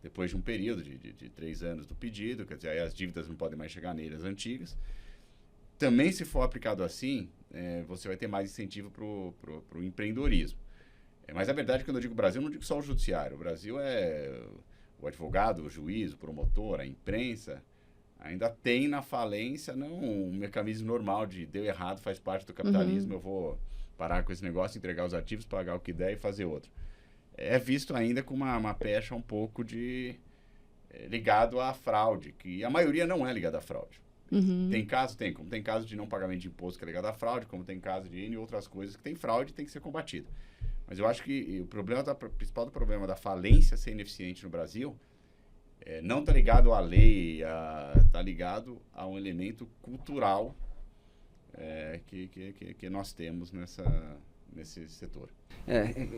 depois de um período de 3 anos do pedido, quer dizer, aí as dívidas não podem mais chegar neles antigas. Também, se for aplicado assim, você vai ter mais incentivo para o empreendedorismo. Mas a verdade, quando eu digo Brasil, eu não digo só o judiciário. O Brasil é o advogado, o juiz, o promotor, a imprensa, ainda tem na falência não um mecanismo normal de deu errado, faz parte do capitalismo, eu vou parar com esse negócio, entregar os ativos, pagar o que der e fazer outro. É visto ainda com uma pecha um pouco ligado à fraude, que a maioria não é ligada à fraude. Uhum. Tem caso? Tem. Como tem caso de não pagamento de imposto que é ligado à fraude, como tem caso de N outras coisas que tem fraude e tem que ser combatido. Mas eu acho que o principal problema da falência ser ineficiente no Brasil não está ligado à lei, está ligado a um elemento cultural que nós temos nesse setor.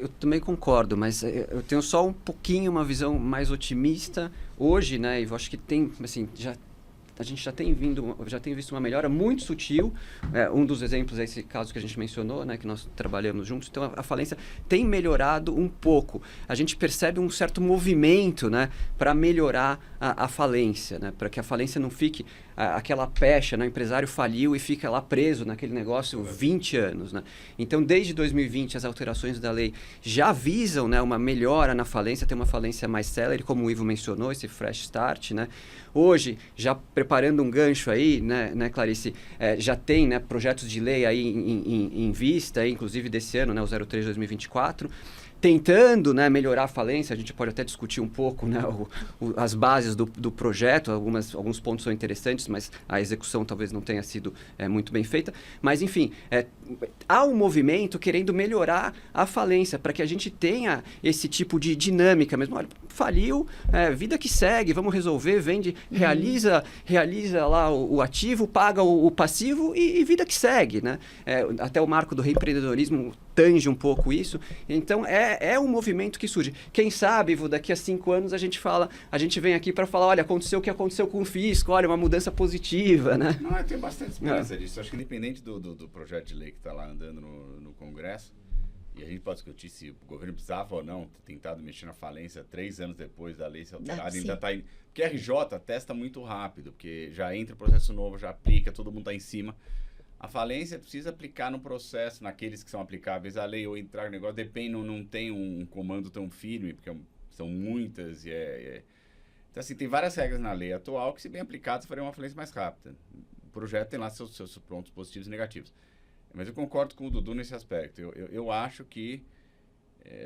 Eu também concordo, mas eu tenho só um pouquinho uma visão mais otimista hoje, né? E eu acho que tem, assim, a gente já tem visto uma melhora muito sutil. Um dos exemplos é esse caso que a gente mencionou, né, que nós trabalhamos juntos. Então, a falência tem melhorado um pouco. A gente percebe um certo movimento, né, para melhorar a falência, né, para que a falência não fique aquela pecha, né, o empresário faliu e fica lá preso naquele negócio 20 anos. Né? Então, desde 2020, as alterações da lei já visam, né, uma melhora na falência, ter uma falência mais célere, como o Ivo mencionou, esse fresh start, né? Hoje, já preparando um gancho aí, né Clarice, já tem, né, projetos de lei aí em vista, inclusive desse ano, né, o 03/2024, tentando, né, melhorar a falência. A gente pode até discutir um pouco, né, as bases do projeto, alguns pontos são interessantes, mas a execução talvez não tenha sido muito bem feita. Mas, enfim, há um movimento querendo melhorar a falência, para que a gente tenha esse tipo de dinâmica mesmo. Olha, faliu, vida que segue, vamos resolver, vende, realiza lá o ativo, paga o passivo e vida que segue, né? Até o marco do reempreendedorismo tange um pouco isso. Então, é um movimento que surge. Quem sabe, Ivo, daqui a 5 anos a gente vem aqui para falar, olha, aconteceu o que aconteceu com o fisco, olha, uma mudança positiva, né? Não, eu tenho bastante esperança disso. Acho que independente do projeto de lei que está lá andando no Congresso, e a gente pode discutir se o governo precisava ou não ter tentado mexer na falência 3 anos depois da lei ser alterada. Ainda tá indo. Porque a RJ testa muito rápido, porque já entra o processo novo, já aplica, todo mundo está em cima. A falência precisa aplicar no processo, naqueles que são aplicáveis à lei, ou entrar no negócio, depende, não tem um comando tão firme, porque são muitas. Então, assim, tem várias regras na lei atual que, se bem aplicadas, fariam uma falência mais rápida. O projeto tem lá seus pontos positivos e negativos. Mas eu concordo com o Dudu nesse aspecto. Eu acho que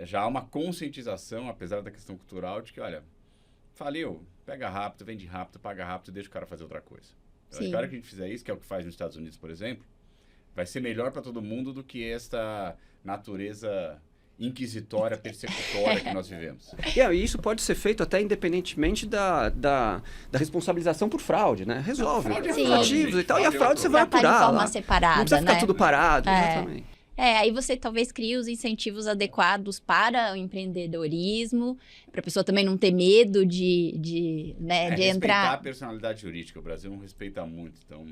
já há uma conscientização, apesar da questão cultural, de que, olha, faliu, pega rápido, vende rápido, paga rápido e deixa o cara fazer outra coisa. Eu acho que a hora que a gente fizer isso, que é o que faz nos Estados Unidos, por exemplo, vai ser melhor para todo mundo do que esta natureza inquisitória, persecutória que nós vivemos. E isso pode ser feito até independentemente da responsabilização por fraude, né? Resolve. Fraude os ativos e tal, e a fraude você vai Já tá apurar. de forma Lá. separada, Não precisa ficar né? tudo parado, exatamente. Aí você talvez crie os incentivos adequados para o empreendedorismo, para a pessoa também não ter medo de Respeitar entrar. a personalidade jurídica. O Brasil não respeita muito, então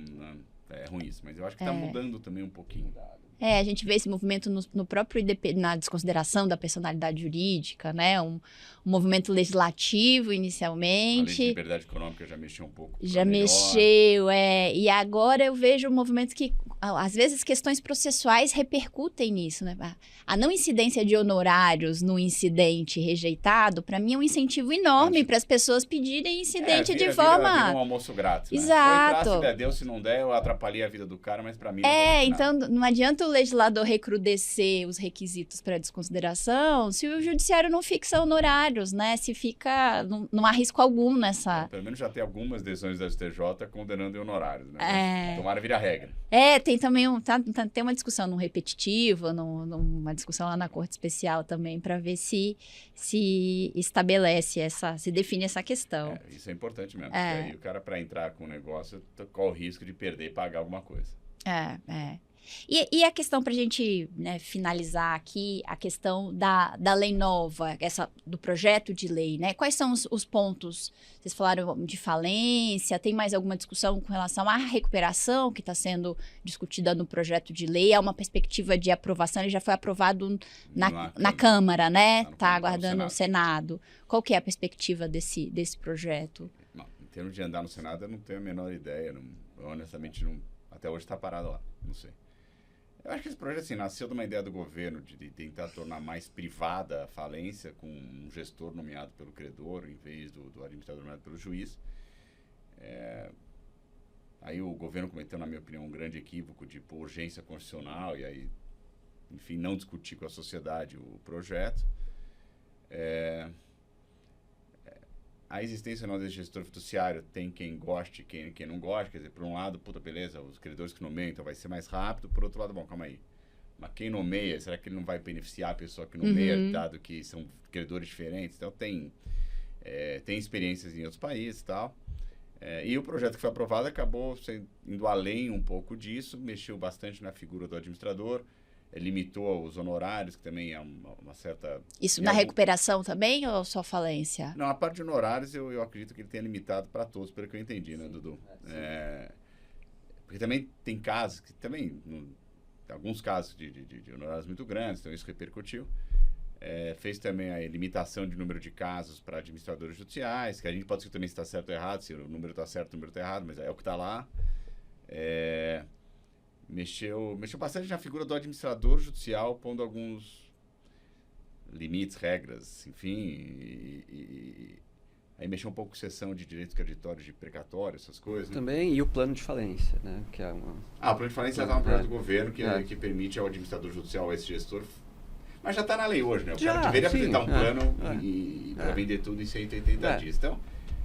é ruim isso. Mas eu acho que está mudando também um pouquinho. A gente vê esse movimento no próprio na desconsideração da personalidade jurídica, né? Um movimento legislativo inicialmente. A lei de liberdade econômica já mexeu um pouco. Já mexeu, E agora eu vejo movimentos que, às vezes, questões processuais repercutem nisso, né? A não incidência de honorários no incidente rejeitado, para mim, é um incentivo enorme para as pessoas pedirem incidente de forma... Vira um almoço grátis, né? Exato. Se der, deu, se não der, eu atrapalhei a vida do cara, mas para mim... Então não adianta o legislador recrudescer os requisitos para desconsideração se o judiciário não fixa honorários, né? Se fica... Não há risco algum nessa... Pelo menos já tem algumas decisões da STJ condenando em honorários, né? Tomara vir a regra. Tem também tem uma discussão no repetitivo, uma discussão lá na Corte Especial também, para ver se estabelece se define essa questão. Isso é importante mesmo, porque aí o cara, para entrar com o negócio, corre o risco de perder e pagar alguma coisa. E a questão, para a gente, né, finalizar aqui, a questão da lei nova, do projeto de lei, né? Quais são os pontos? Vocês falaram de falência, tem mais alguma discussão com relação à recuperação que está sendo discutida no projeto de lei? Há uma perspectiva de aprovação, ele já foi aprovado na Câmara, né? Está aguardando o Senado. Qual que é a perspectiva desse projeto? Não, em termos de andar no Senado, eu não tenho a menor ideia. Honestamente, até hoje está parado lá, não sei. Eu acho que esse projeto nasceu de uma ideia do governo de tentar tornar mais privada a falência com um gestor nomeado pelo credor em vez do administrador nomeado pelo juiz. Aí o governo cometeu, na minha opinião, um grande equívoco de urgência constitucional e aí, enfim, não discutir com a sociedade o projeto. A existência desse gestor fiduciário tem quem goste e quem não gosta. Quer dizer, por um lado, beleza, os credores que nomeiam, então vai ser mais rápido. Por outro lado, calma aí. Mas quem nomeia, será que ele não vai beneficiar a pessoa que nomeia, dado que são credores diferentes? Então, tem experiências em outros países e tal. E o projeto que foi aprovado acabou indo além um pouco disso, mexeu bastante na figura do administrador, limitou os honorários, que também é uma certa... Isso na recuperação também ou só falência? Não, a parte de honorários eu acredito que ele tenha limitado para todos, pelo que eu entendi, né, Dudu? Porque também tem casos, que também, alguns casos de honorários muito grandes, então isso repercutiu. Fez também a limitação de número de casos para administradores judiciais, que a gente pode dizer também se está certo ou errado, se o número está certo, o número está errado, mas é o que está lá. Mexeu bastante na figura do administrador judicial, pondo alguns limites, regras, enfim, aí mexeu um pouco com seção de direitos creditórios de precatório, essas coisas. Né? Também, e o plano de falência, né? Que é o plano de falência é um projeto do governo que permite ao administrador judicial, esse gestor, mas já está na lei hoje, né? O cara deveria apresentar um plano para vender tudo em 180 dias. Então,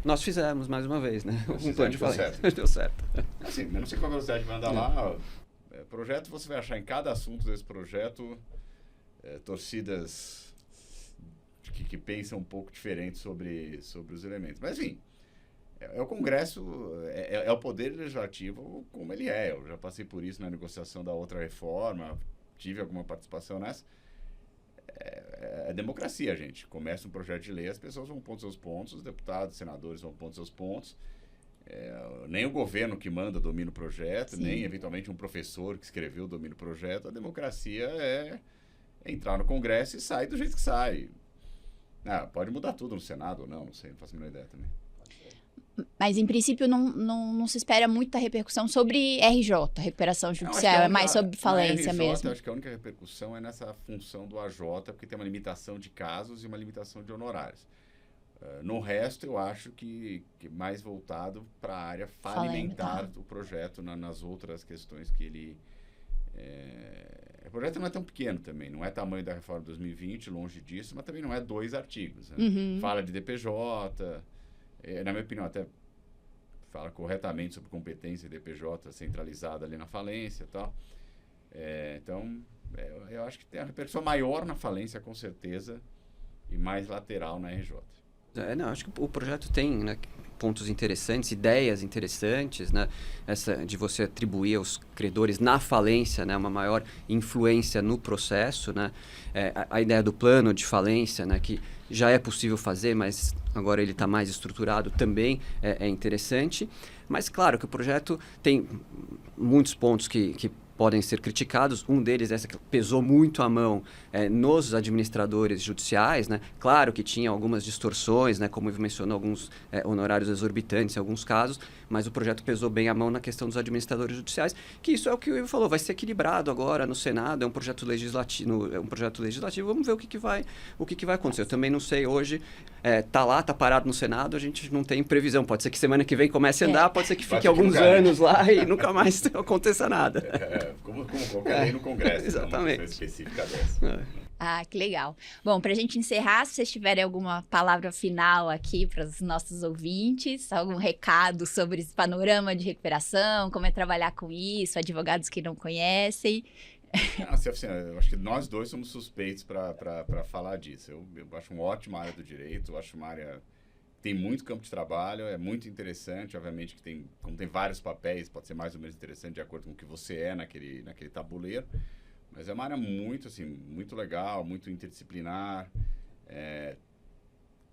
nós fizemos mais uma vez, né? Um plano de falência. Deu certo. Assim, eu não sei qual velocidade vai andar lá. Projeto, você vai achar em cada assunto desse projeto torcidas que pensam um pouco diferente sobre os elementos. Mas, enfim, o Congresso, é o poder legislativo como ele é. Eu já passei por isso na negociação da outra reforma. tive alguma participação nessa. É democracia, gente. Começa um projeto de lei, as pessoas vão pondo seus pontos, os deputados, os senadores vão pondo seus pontos. Nem o governo que manda domina o projeto, Sim. nem eventualmente um professor que escreveu domina o projeto. A democracia é entrar no Congresso e sair do jeito que sai. Pode mudar tudo no Senado ou não sei, não faço a menor ideia também. Mas, em princípio, não se espera muita repercussão sobre RJ, recuperação judicial, é mais sobre falência mesmo. Acho que a única repercussão é nessa função do AJ, porque tem uma limitação de casos e uma limitação de honorários. No resto, eu acho que mais voltado para a área falimentar do projeto, nas outras questões que ele... O projeto não é tão pequeno também, não é tamanho da reforma de 2020, longe disso, mas também não é 2 artigos. Né? Uhum. Fala de DPJ... na minha opinião, até fala corretamente sobre competência DPJ centralizada ali na falência e tal. Então, eu acho que tem a repercussão maior na falência, com certeza, e mais lateral na RJ. Acho que o projeto tem, né, pontos interessantes, ideias interessantes, né? Essa de você atribuir aos credores na falência, né, uma maior influência no processo, né? A ideia do plano de falência, né, que já é possível fazer, mas agora ele está mais estruturado, também é interessante. Mas claro que o projeto tem muitos pontos que podem ser criticados. Um deles é essa que pesou muito a mão nos administradores judiciais, né? Claro que tinha algumas distorções, né? Como eu mencionou, alguns honorários exorbitantes em alguns casos, mas o projeto pesou bem a mão na questão dos administradores judiciais, que isso é o que o Ivo falou, vai ser equilibrado agora no Senado, é um projeto legislativo, vamos ver o que vai acontecer. Eu também não sei hoje, tá parado no Senado, a gente não tem previsão, pode ser que semana que vem comece a andar, pode ser que fique alguns anos lá e nunca mais aconteça nada. Como qualquer lei no Congresso. Exatamente. Uma específica dessa. Que legal. Bom, para a gente encerrar, se vocês tiverem alguma palavra final aqui para os nossos ouvintes, algum recado sobre esse panorama de recuperação, como é trabalhar com isso, advogados que não conhecem. Eu acho que nós dois somos suspeitos para falar disso. Eu acho uma ótima área do direito, eu acho uma área que tem muito campo de trabalho, é muito interessante, obviamente que como tem vários papéis, pode ser mais ou menos interessante de acordo com o que você é naquele tabuleiro, mas é uma área muito, assim, muito legal, muito interdisciplinar,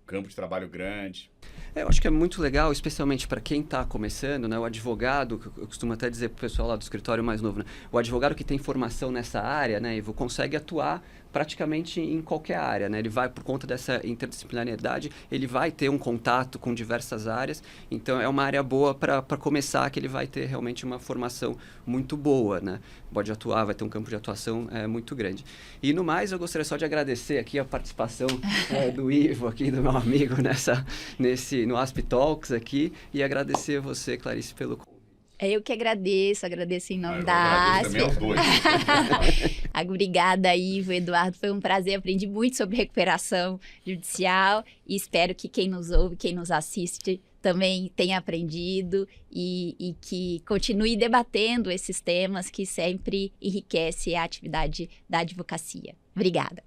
campo de trabalho grande. Eu acho que é muito legal, especialmente para quem está começando, né? O advogado, eu costumo até dizer para o pessoal lá do escritório mais novo, né? O advogado que tem formação nessa área, né, Ivo, consegue atuar praticamente em qualquer área, né? Ele vai, por conta dessa interdisciplinaridade, ele vai ter um contato com diversas áreas, então é uma área boa para começar, que ele vai ter realmente uma formação muito boa, né? Pode atuar, vai ter um campo de atuação muito grande. E no mais, eu gostaria só de agradecer aqui a participação do Ivo, aqui, do meu amigo, no ASP Talks aqui, e agradecer a você, Clarice, pelo convite. Eu que agradeço em nome da ASP. Também aos dois. Obrigada, Ivo, Eduardo, foi um prazer, aprendi muito sobre recuperação judicial e espero que quem nos ouve, quem nos assiste também tenha aprendido e que continue debatendo esses temas que sempre enriquecem a atividade da advocacia. Obrigada.